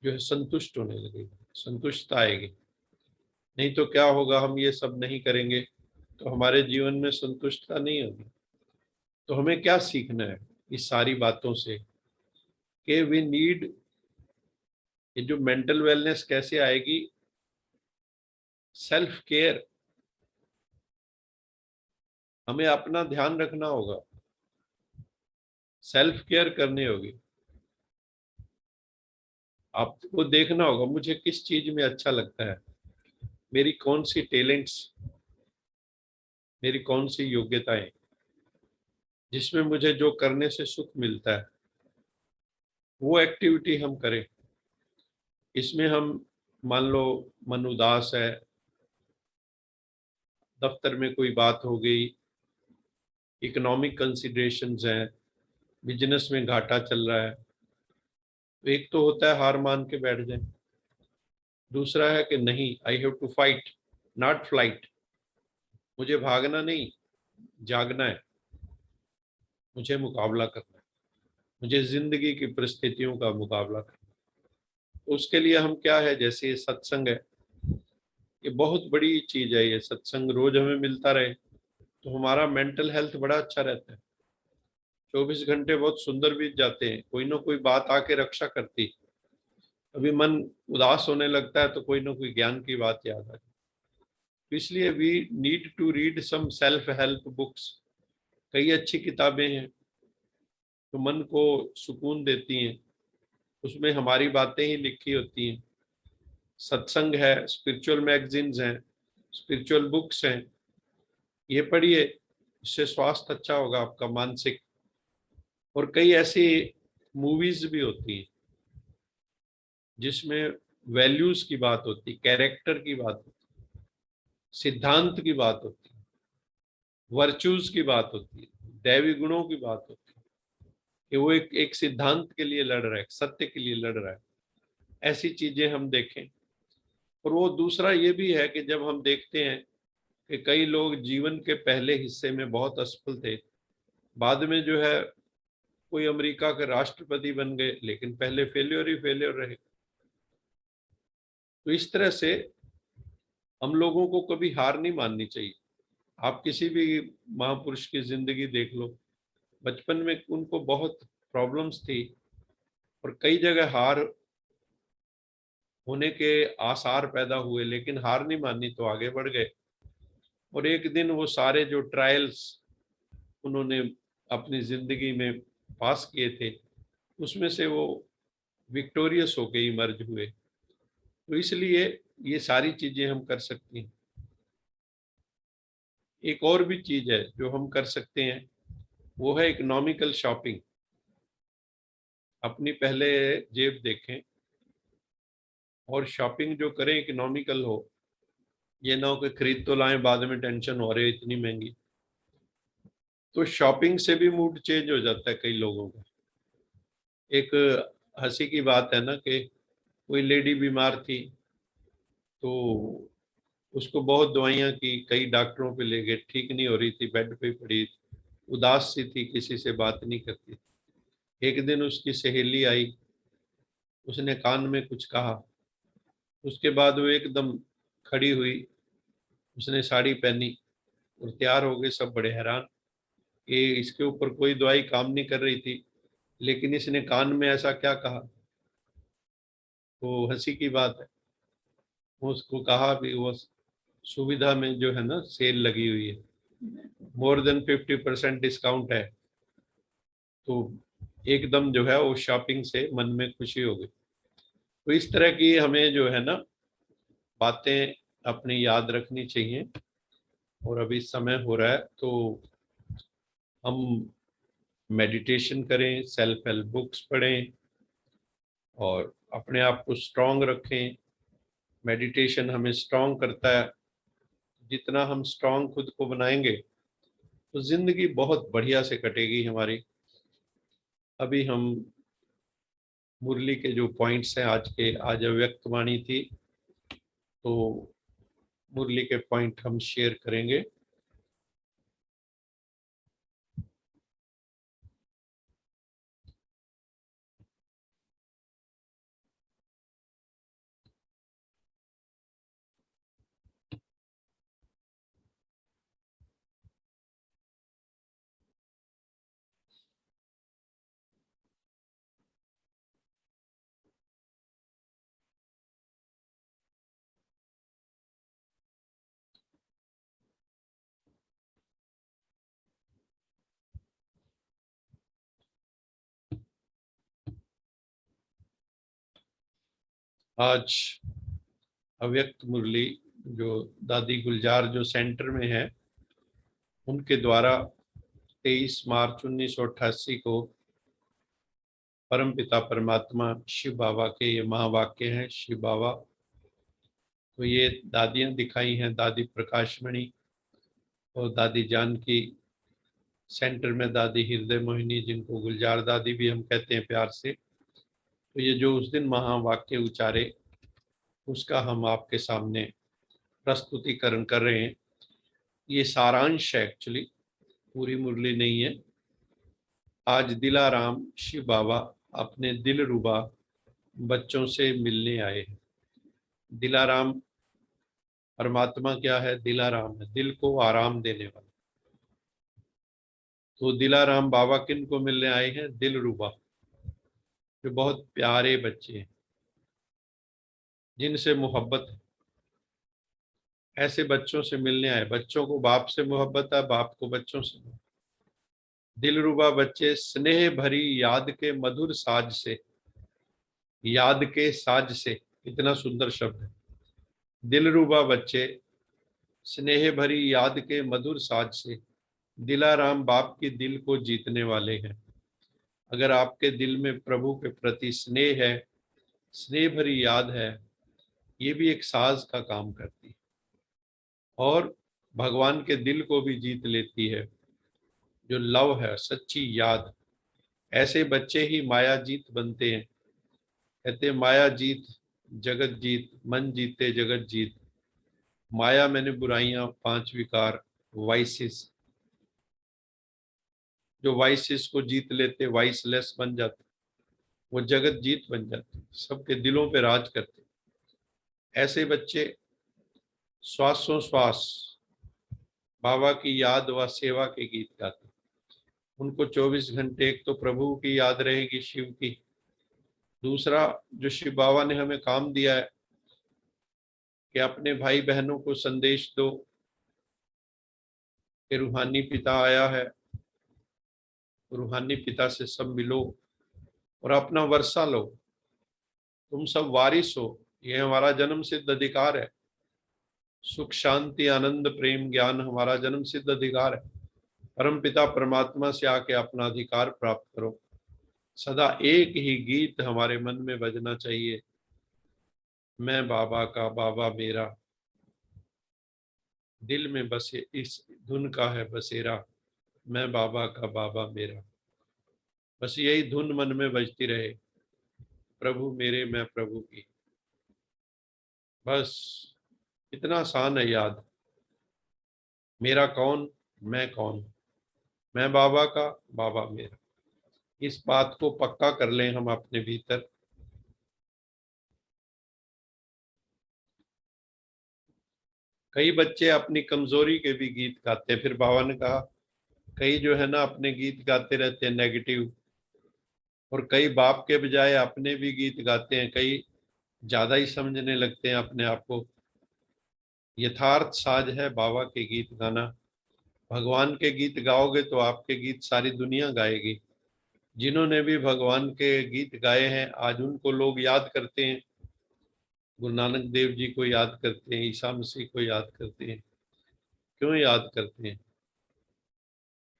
जो है संतुष्ट होने लगेगी, संतुष्टता आएगी। नहीं तो क्या होगा, हम ये सब नहीं करेंगे तो हमारे जीवन में संतुष्टता नहीं होगी। तो हमें क्या सीखना है इस सारी बातों से कि वी नीड, ये जो मेंटल वेलनेस कैसे आएगी, सेल्फ केयर। हमें अपना ध्यान रखना होगा, सेल्फ केयर करनी होगी। आपको देखना होगा मुझे किस चीज में अच्छा लगता है, मेरी कौन सी टैलेंट्स, मेरी कौन सी योग्यताएं, जिसमें मुझे जो करने से सुख मिलता है वो एक्टिविटी हम करें। इसमें हम, मान लो मन उदास है, दफ्तर में कोई बात हो गई, इकोनॉमिक कंसिडरेशंस हैं, बिजनेस में घाटा चल रहा है, तो एक तो होता है हार मान के बैठ जाए, दूसरा है कि नहीं, I have to fight not flight. मुझे भागना नहीं, जागना है, मुझे मुकाबला करना है, मुझे जिंदगी की परिस्थितियों का मुकाबला करना है। तो उसके लिए हम क्या है, जैसे ये सत्संग है, ये बहुत बड़ी चीज है। ये सत्संग रोज हमें मिलता रहे तो हमारा मेंटल हेल्थ बड़ा अच्छा रहता है। 24 घंटे बहुत सुंदर बीत जाते हैं, कोई ना कोई बात आके रक्षा करती। अभी मन उदास होने लगता है तो कोई ना कोई ज्ञान की बात याद आ जाती। तो इसलिए we need to read some self help books. कई अच्छी किताबें हैं जो मन को सुकून देती हैं, उसमें हमारी बातें ही लिखी होती हैं। सत्संग है, स्पिरिचुअल मैगजीन्स हैं, स्पिरिचुअल बुक्स हैं, ये पढ़िए, इससे स्वास्थ्य अच्छा होगा आपका मानसिक। और कई ऐसी मूवीज भी होती हैं जिसमें वैल्यूज की बात होती, कैरेक्टर की बात होती, सिद्धांत की बात होती, वर्चूज की बात होती, दैवी गुणों की बात होती, कि वो एक सिद्धांत के लिए लड़ रहा है, सत्य के लिए लड़ रहा है। ऐसी चीजें हम देखें। और वो दूसरा ये भी है कि जब हम देखते हैं कि कई लोग जीवन के पहले हिस्से में बहुत असफल थे, बाद में जो है कोई अमेरिका के राष्ट्रपति बन गए, लेकिन पहले फेल्योर ही फेल्योर रहे। तो इस तरह से हम लोगों को कभी हार नहीं माननी चाहिए। आप किसी भी महापुरुष की जिंदगी देख लो, बचपन में उनको बहुत प्रॉब्लम्स थी और कई जगह हार होने के आसार पैदा हुए, लेकिन हार नहीं मानी तो आगे बढ़ गए। और एक दिन वो सारे जो ट्रायल्स उन्होंने अपनी जिंदगी में पास किए थे, उसमें से वो विक्टोरियस होके इमर्ज हुए। तो इसलिए ये सारी चीजें हम कर सकते हैं। एक और भी चीज है जो हम कर सकते हैं, वो है इकोनॉमिकल शॉपिंग। अपनी पहले जेब देखें और शॉपिंग जो करें इकोनॉमिकल हो। ये ना हो कि खरीद तो लाएं, बाद में टेंशन हो रही है इतनी महंगी। तो शॉपिंग से भी मूड चेंज हो जाता है कई लोगों का। एक हंसी की बात है ना कि कोई लेडी बीमार थी, तो उसको बहुत दवाइयाँ की, कई डॉक्टरों पे ले गए, ठीक नहीं हो रही थी, बेड पे पड़ी, उदास सी थी, किसी से बात नहीं करती। एक दिन उसकी सहेली आई, उसने कान में कुछ कहा, उसके बाद वो एकदम खड़ी हुई, उसने साड़ी पहनी और तैयार हो गए। सब बड़े हैरान कि इसके ऊपर कोई दवाई काम नहीं कर रही थी, लेकिन इसने कान में ऐसा क्या कहा। तो हंसी की बात है, उसको कहा भी वो सुविधा में जो है ना सेल लगी हुई है, मोर देन 50% डिस्काउंट है। तो एकदम जो है वो शॉपिंग से मन में खुशी हो गई। तो इस तरह की हमें जो है ना बातें अपनी याद रखनी चाहिए। और अभी समय हो रहा है तो हम मेडिटेशन करें, सेल्फ हेल्प बुक्स पढ़ें और अपने आप को स्ट्रांग रखें। मेडिटेशन हमें स्ट्रांग करता है। जितना हम स्ट्रांग खुद को बनाएंगे तो जिंदगी बहुत बढ़िया से कटेगी हमारी। अभी हम मुरली के जो पॉइंट्स हैं आज के, आज अव्यक्त वाणी थी, तो मुरली के पॉइंट हम शेयर करेंगे। आज अव्यक्त मुरली जो दादी गुलजार जो सेंटर में है, उनके द्वारा 23 मार्च 1988 को परमपिता परमात्मा शिव बाबा के ये महावाक्य हैं। शिव बाबा, तो ये दादियां दिखाई हैं, दादी प्रकाशमणि और दादी जानकी। सेंटर में दादी हृदय मोहिनी, जिनको गुलजार दादी भी हम कहते हैं प्यार से। तो ये जो उस दिन महावाक्य उचारे, उसका हम आपके सामने प्रस्तुतिकरण कर रहे हैं। ये सारांश है एक्चुअली, पूरी मुरली नहीं है। आज दिलाराम शिव बाबा अपने दिल रुबा बच्चों से मिलने आए हैं। दिलाराम परमात्मा क्या है? दिलाराम है, दिल को आराम देने वाला। तो दिलाराम बाबा किन को मिलने आए हैं? दिल रुबा, जो बहुत प्यारे बच्चे हैं। जिनसे मोहब्बत है, ऐसे बच्चों से मिलने आए। बच्चों को बाप से मोहब्बत है, बाप को बच्चों से। दिलरुबा बच्चे स्नेह भरी याद के मधुर साज से, याद के साज से, इतना सुंदर शब्द है। दिलरुबा बच्चे स्नेह भरी याद के मधुर साज से, दिलाराम बाप के दिल को जीतने वाले हैं। अगर आपके दिल में प्रभु के प्रति स्नेह है, स्नेह भरी याद है, ये भी एक साज का काम करती है और भगवान के दिल को भी जीत लेती है। जो लव है, सच्ची याद, ऐसे बच्चे ही माया जीत बनते हैं। कहते हैं, माया जीत जगत जीत, मन जीते जगत जीत। माया मैंने बुराइयां, पांच विकार, वाइसिस। जो वाइसिस को जीत लेते, वाइसलेस बन जाते, वो जगत जीत बन जाते, सबके दिलों पे राज करते। ऐसे बच्चे श्वासों श्वास बाबा की याद व सेवा के गीत गाते। उनको 24 घंटे एक तो प्रभु की याद रहेगी, शिव की। दूसरा, जो शिव बाबा ने हमें काम दिया है कि अपने भाई बहनों को संदेश दो कि रूहानी पिता आया है, रूहानी पिता से सब मिलो और अपना वर्षा लो। तुम सब वारिस हो, ये हमारा जन्म सिद्ध अधिकार है। सुख शांति आनंद प्रेम ज्ञान हमारा जन्म सिद्ध अधिकार है। परम पिता परमात्मा से आके अपना अधिकार प्राप्त करो। सदा एक ही गीत हमारे मन में बजना चाहिए, मैं बाबा का बाबा मेरा। दिल में बसे इस धुन का है बसेरा, मैं बाबा का बाबा मेरा। बस यही धुन मन में बजती रहे, प्रभु मेरे मैं प्रभु की। बस इतना आसान है याद। मेरा कौन, मैं कौन, मैं बाबा का बाबा मेरा। इस बात को पक्का कर लें हम अपने भीतर। कई बच्चे अपनी कमजोरी के भी गीत गाते हैं। फिर बाबा ने कहा, कई जो है ना अपने गीत गाते रहते हैं नेगेटिव, और कई बाप के बजाय अपने भी गीत गाते हैं। कई ज्यादा ही समझने लगते हैं अपने आप को। यथार्थ साज है बाबा के गीत गाना। भगवान के गीत गाओगे तो आपके गीत सारी दुनिया गाएगी। जिन्होंने भी भगवान के गीत गाए हैं, आज उनको लोग याद करते हैं। गुरु नानक देव जी को याद करते हैं, ईसा मसीह को याद करते हैं। क्यों याद करते हैं?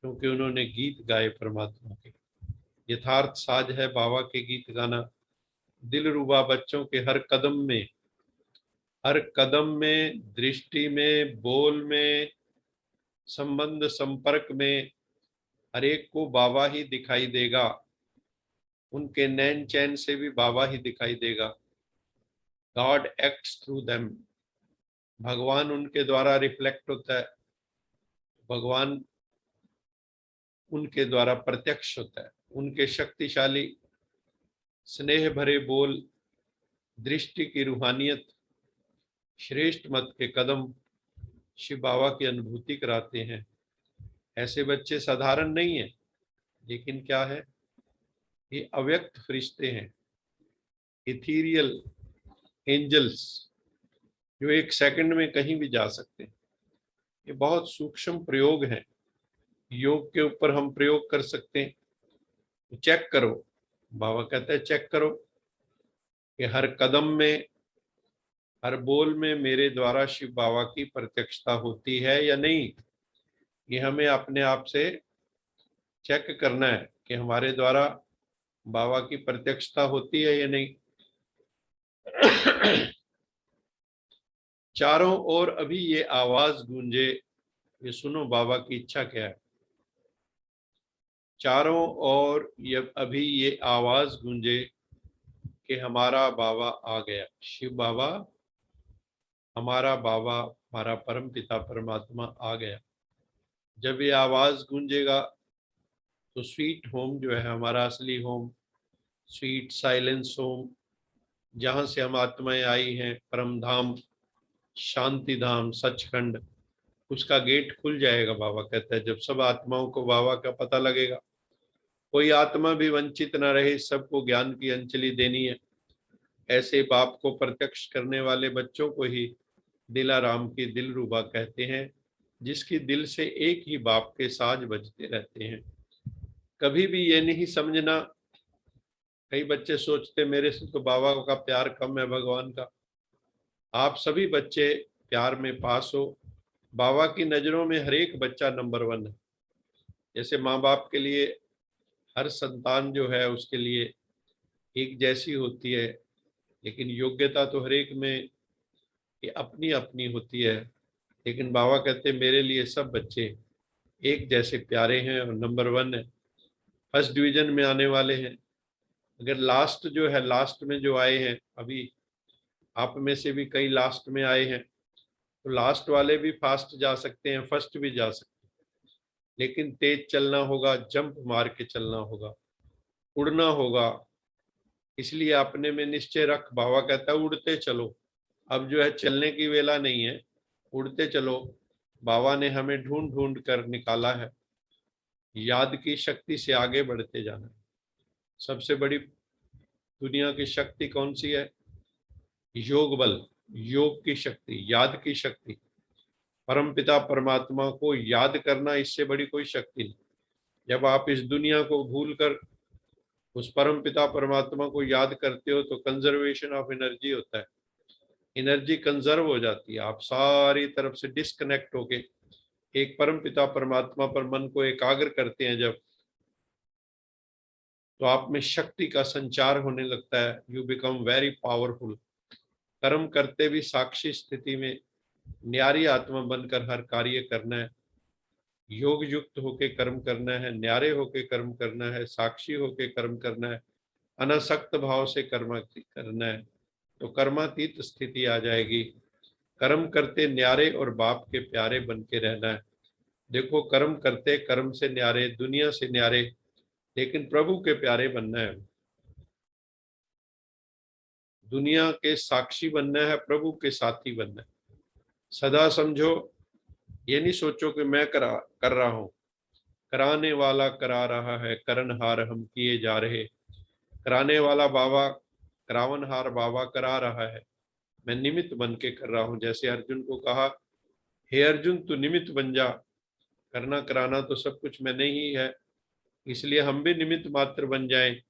क्योंकि उन्होंने गीत गाए परमात्मा के। यथार्थ साज है बाबा के गीत गाना। दिलरुबा बच्चों के हर कदम में, हर कदम में, दृष्टि में, बोल में, संबंध संपर्क में, हर एक को बाबा ही दिखाई देगा। उनके नैन चैन से भी बाबा ही दिखाई देगा। God acts through them. भगवान उनके द्वारा रिफ्लेक्ट होता है, भगवान उनके द्वारा प्रत्यक्ष होता है। उनके शक्तिशाली स्नेह भरे बोल, दृष्टि की रूहानियत, श्रेष्ठ मत के कदम शिव बाबा की अनुभूति कराते हैं। ऐसे बच्चे साधारण नहीं है, लेकिन क्या है, ये अव्यक्त फरिश्ते हैं, इथीरियल एंजल्स, जो एक सेकंड में कहीं भी जा सकते हैं। ये बहुत सूक्ष्म प्रयोग है। योग के ऊपर हम प्रयोग कर सकते हैं। चेक करो, बाबा कहता है चेक करो कि हर कदम में, हर बोल में मेरे द्वारा शिव बाबा की प्रत्यक्षता होती है या नहीं। ये हमें अपने आप से चेक करना है कि हमारे द्वारा बाबा की प्रत्यक्षता होती है या नहीं। चारों ओर अभी ये आवाज गूंजे, ये सुनो बाबा की इच्छा क्या है। चारों ओर ये अभी ये आवाज गूंजे कि हमारा बाबा आ गया। शिव बाबा, हमारा बाबा, हमारा परम पिता परमात्मा आ गया। जब ये आवाज गूंजेगा तो स्वीट होम जो है हमारा असली होम, स्वीट साइलेंस होम, जहाँ से हम आत्माएं आई हैं, परम धाम, शांति धाम, सचखंड, उसका गेट खुल जाएगा। बाबा कहता है जब सब आत्माओं को बाबा का पता लगेगा, कोई आत्मा भी वंचित न रहे, सबको ज्ञान की अंजलि देनी है। ऐसे बाप को प्रत्यक्ष करने वाले बच्चों को ही दिलाराम की दिलरुबा कहते हैं, जिसकी दिल से एक ही बाप के साज बजते रहते हैं। कभी भी ये नहीं समझना, कई बच्चे सोचते मेरे से तो बाबा का प्यार कम है भगवान का। आप सभी बच्चे प्यार में पास हो। बाबा की नजरों में हर एक बच्चा नंबर 1 है। जैसे माँ बाप के लिए हर संतान जो है उसके लिए एक जैसी होती है, लेकिन योग्यता तो हर एक में ये अपनी अपनी होती है। लेकिन बाबा कहते हैं मेरे लिए सब बच्चे एक जैसे प्यारे हैं और नंबर 1 है, फर्स्ट डिवीजन में आने वाले हैं। अगर लास्ट जो है, लास्ट में जो आए हैं, अभी आप में से भी कई लास्ट में आए हैं, तो लास्ट वाले भी फास्ट जा सकते हैं, फर्स्ट भी जा सकते हैं, लेकिन तेज चलना होगा, जंप मार के चलना होगा, उड़ना होगा। इसलिए अपने में निश्चय रख। बाबा कहता है उड़ते चलो। अब जो है चलने की वेला नहीं है, उड़ते चलो। बाबा ने हमें ढूंढ ढूंढ कर निकाला है। याद की शक्ति से आगे बढ़ते जाना। सबसे बड़ी दुनिया की शक्ति कौन सी है? योग बल, योग की शक्ति, याद की शक्ति। परमपिता परमात्मा को याद करना, इससे बड़ी कोई शक्ति नहीं। जब आप इस दुनिया को भूलकर उस परमपिता परमात्मा को याद करते हो तो कंजर्वेशन ऑफ एनर्जी होता है। एनर्जी कंजर्व हो जाती है। आप सारी तरफ से डिस्कनेक्ट होके एक परमपिता परमात्मा पर मन को एकाग्र करते हैं जब, तो आप में शक्ति का संचार होने लगता है। You become very powerful. कर्म करते भी साक्षी स्थिति में न्यारी आत्मा बनकर हर कार्य करना है। योग युक्त होके कर्म करना है, न्यारे होके कर्म करना है, साक्षी होके कर्म करना है, अनासक्त भाव से कर्म करना है, तो कर्मातीत स्थिति आ जाएगी। कर्म करते न्यारे और बाप के प्यारे बन के रहना है। देखो, कर्म करते कर्म से न्यारे, दुनिया से न्यारे, लेकिन प्रभु के प्यारे बनना है। दुनिया के साक्षी बनना है, प्रभु के साथी बनना है। सदा समझो, ये नहीं सोचो कि मैं कर रहा हूं। कराने वाला करा रहा है, करनहार हम किए जा रहे। कराने वाला बाबा, करावनहार बाबा करा रहा है, मैं निमित्त बन के कर रहा हूं। जैसे अर्जुन को कहा, हे अर्जुन तू निमित्त बन जा। करना कराना तो सब कुछ मैंने ही है, इसलिए हम भी निमित्त मात्र बन जाएं।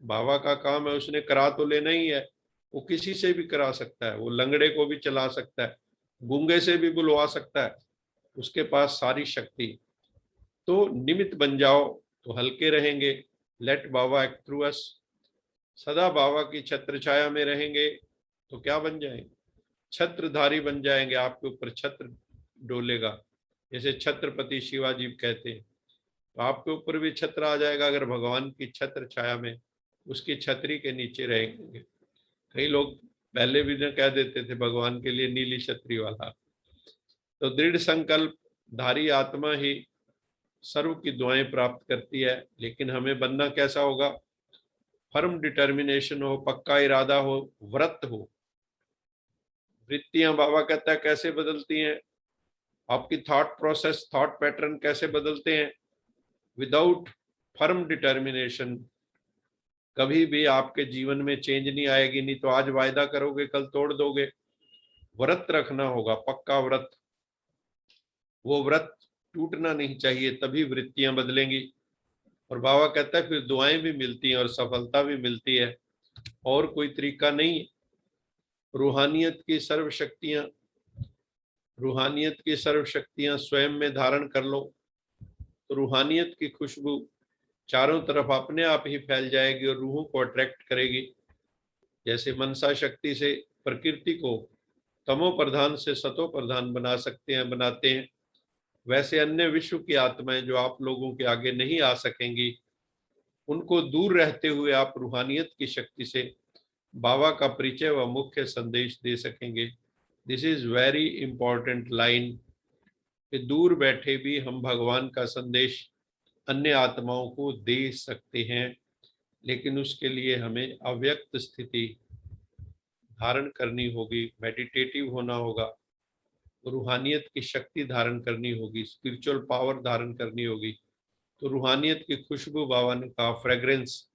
बाबा का काम है, उसने करा तो लेना ही है। वो किसी से भी करा सकता है, वो लंगड़े को भी चला सकता है, गूंगे से भी बुलवा सकता है, उसके पास सारी शक्ति। तो निमित्त बन जाओ तो हल्के रहेंगे। लेट बाबा एक्ट थ्रू अस। सदा बाबा की छत्र छाया में रहेंगे तो क्या बन जाएंगे? छत्रधारी बन जाएंगे। आपके ऊपर छत्र डोलेगा, जैसे छत्रपति शिवाजी कहते हैं। तो आपके ऊपर भी छत्र आ जाएगा अगर भगवान की छत्र छाया में, उसकी छतरी के नीचे रहेंगे। कई लोग पहले भी न कह देते थे भगवान के लिए नीली छतरी वाला। तो दृढ़ संकल्प धारी आत्मा ही सर्व की दुआएं प्राप्त करती है। लेकिन हमें बनना कैसा होगा? फर्म डिटर्मिनेशन हो, पक्का इरादा हो, व्रत हो। वृत्तियां बाबा कहता है कैसे बदलती हैं? आपकी थॉट प्रोसेस, थॉट पैटर्न कैसे बदलते हैं? विदाउट फर्म डिटर्मिनेशन कभी भी आपके जीवन में चेंज नहीं आएगी। नहीं तो आज वायदा करोगे, कल तोड़ दोगे। व्रत रखना होगा, पक्का व्रत। वो व्रत टूटना नहीं चाहिए, तभी वृत्तियां बदलेंगी। और बाबा कहता है फिर दुआएं भी मिलती हैं और सफलता भी मिलती है। और कोई तरीका नहीं। रूहानियत की सर्वशक्तियां, रूहानियत की सर्वशक्तियां स्वयं में धारण कर लो तो रूहानियत की खुशबू चारों तरफ अपने आप ही फैल जाएगी और रूहों को अट्रैक्ट करेगी। जैसे मनसा शक्ति से प्रकृति को तमो प्रधान से सतो प्रधान बना सकते हैं, बनाते हैं, वैसे अन्य विश्व की आत्माएं जो आप लोगों के आगे नहीं आ सकेंगी, उनको दूर रहते हुए आप रूहानियत की शक्ति से बाबा का परिचय व मुख्य संदेश दे सकेंगे। This is very important line, कि दूर बैठे भी हम भगवान का संदेश अन्य आत्माओं को दे सकते हैं। लेकिन उसके लिए हमें अव्यक्त स्थिति धारण करनी होगी, मेडिटेटिव होना होगा, रूहानियत की शक्ति धारण करनी होगी, स्पिरिचुअल पावर धारण करनी होगी। तो रूहानियत की खुशबू, बाबा ने कहा फ्रेग्रेंस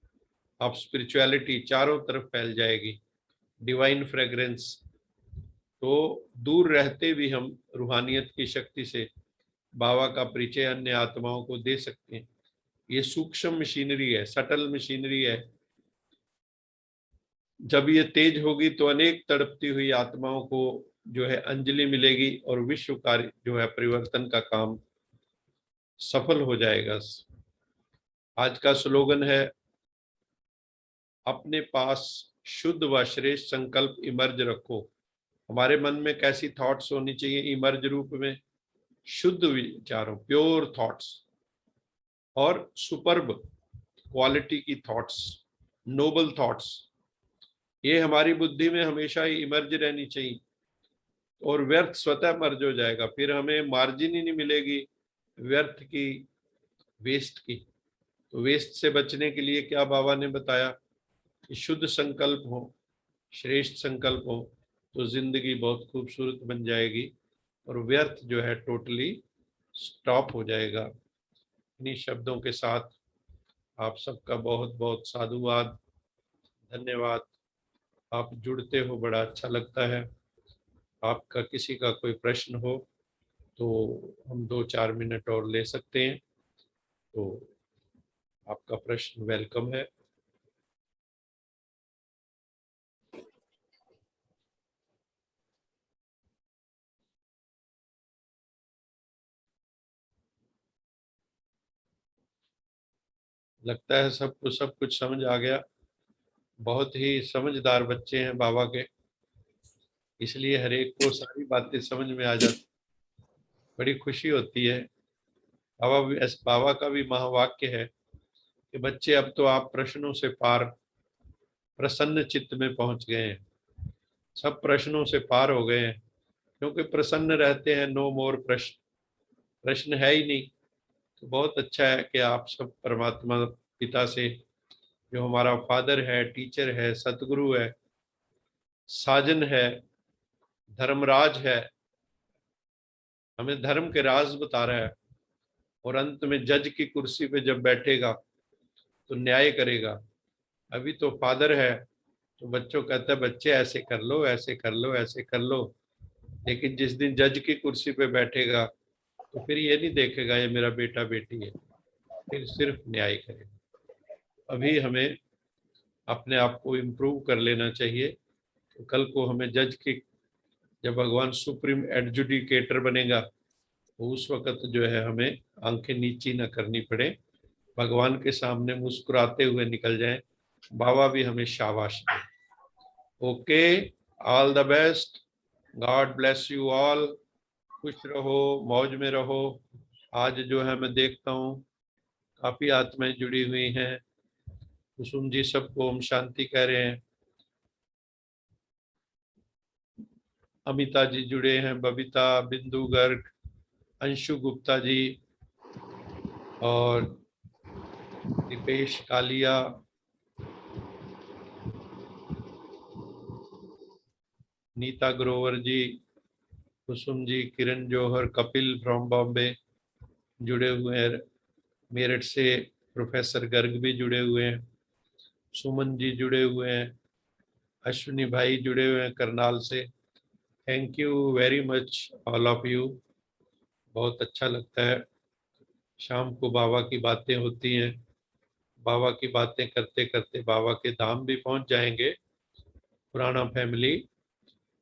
ऑफ स्पिरिचुअलिटी चारों तरफ फैल जाएगी। Divine fragrance. तो दूर रहते भी हम रूहानियत की शक्ति से बाबा का परिचय अन्य आत्माओं को दे सकते हैं। ये सूक्ष्म मशीनरी है, सटल मशीनरी है। जब ये तेज होगी तो अनेक तड़पती हुई आत्माओं को जो है अंजलि मिलेगी और विश्व कार्य जो है परिवर्तन का काम सफल हो जाएगा। आज का स्लोगन है, अपने पास शुद्ध व श्रेष्ठ संकल्प इमर्ज रखो। हमारे मन में कैसी थॉट्स होनी चाहिए? इमर्ज रूप में शुद्ध विचारों, प्योर थॉट्स और सुपर्ब क्वालिटी की थॉट्स, नोबल थॉट्स, ये हमारी बुद्धि में हमेशा ही इमर्ज रहनी चाहिए। और व्यर्थ स्वतः मर्ज हो जाएगा, फिर हमें मार्जिन ही नहीं मिलेगी व्यर्थ की, वेस्ट की। तो वेस्ट से बचने के लिए क्या बाबा ने बताया कि शुद्ध संकल्प हो, श्रेष्ठ संकल्प हो, तो जिंदगी बहुत खूबसूरत बन जाएगी और व्यर्थ जो है टोटली स्टॉप हो जाएगा। इन्हीं शब्दों के साथ आप सबका बहुत बहुत साधुवाद, धन्यवाद। आप जुड़ते हो, बड़ा अच्छा लगता है। आपका किसी का कोई प्रश्न हो तो हम 2-4 मिनट और ले सकते हैं, तो आपका प्रश्न वेलकम है। लगता है सबको सब कुछ समझ आ गया। बहुत ही समझदार बच्चे हैं बाबा के, इसलिए हर एक को सारी बातें समझ में आ जाती, बड़ी खुशी होती है। बाबा का भी महावाक्य है कि बच्चे अब तो आप प्रश्नों से पार प्रसन्न चित्त में पहुंच गए हैं। सब प्रश्नों से पार हो गए हैं क्योंकि प्रसन्न रहते हैं। नो मोर प्रश्न, प्रश्न है ही नहीं। तो बहुत अच्छा है कि आप सब परमात्मा पिता से, जो हमारा फादर है, टीचर है, सतगुरु है, साजन है, धर्मराज है, हमें धर्म के राज बता रहा है, और अंत में जज की कुर्सी पे जब बैठेगा तो न्याय करेगा। अभी तो फादर है तो बच्चों कहता है बच्चे ऐसे कर लो, ऐसे कर लो, ऐसे कर लो, लेकिन जिस दिन जज की कुर्सी पे बैठेगा तो फिर ये नहीं देखेगा ये मेरा बेटा बेटी है, फिर सिर्फ न्याय करेगा। अभी हमें अपने आप को इम्प्रूव कर लेना चाहिए, तो कल को हमें जज की, जब भगवान सुप्रीम एडजुडिकेटर बनेगा तो उस वक्त जो है हमें आंखें नीची न करनी पड़े, भगवान के सामने मुस्कुराते हुए निकल जाएं, बाबा भी हमें शाबाश दें। Okay, all the best, God bless you all. खुश रहो, मौज में रहो। आज जो है मैं देखता हूँ काफी आत्माएं जुड़ी हुई हैं। कुसुम जी सबको ओम शांति कह रहे हैं, अमिता जी जुड़े हैं, बबीता, बिंदु गर्ग, अंशु गुप्ता जी और दीपेश कालिया, नीता ग्रोवर जी, कुसुम जी, किरण जौहर, कपिल फ्रॉम बॉम्बे जुड़े हुए हैं, मेरठ से प्रोफेसर गर्ग भी जुड़े हुए हैं, सुमन जी जुड़े हुए हैं, अश्विनी भाई जुड़े हुए हैं करनाल से। Thank you very much all of you. बहुत अच्छा लगता है, शाम को बाबा की बातें होती हैं। बाबा की बातें करते करते बाबा के धाम भी पहुंच जाएंगे। पुराना फैमिली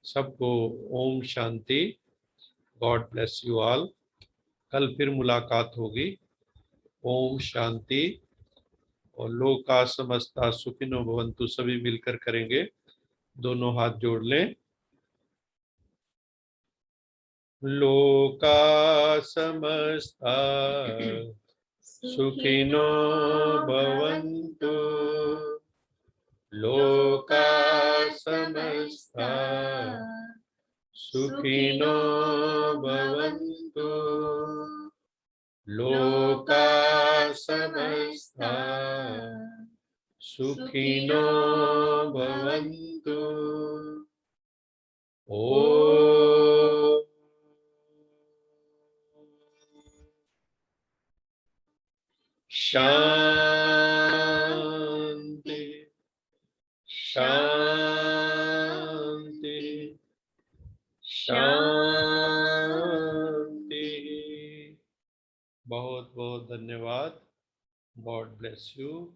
सबको Om Shanti, God bless you all. कल फिर मुलाकात होगी। ओम शांति। और लोका समस्ता सुखिनो भवन्तु सभी मिलकर करेंगे, दोनों हाथ जोड़ लें। लोका समस्ता सुखिनो भवन्तु, लोका समस्ता सुखिनो भवन्तु, लोका समस्ता सुखिनो भवन्तु। ओम शांति शांति बहुत बहुत धन्यवाद। God bless you.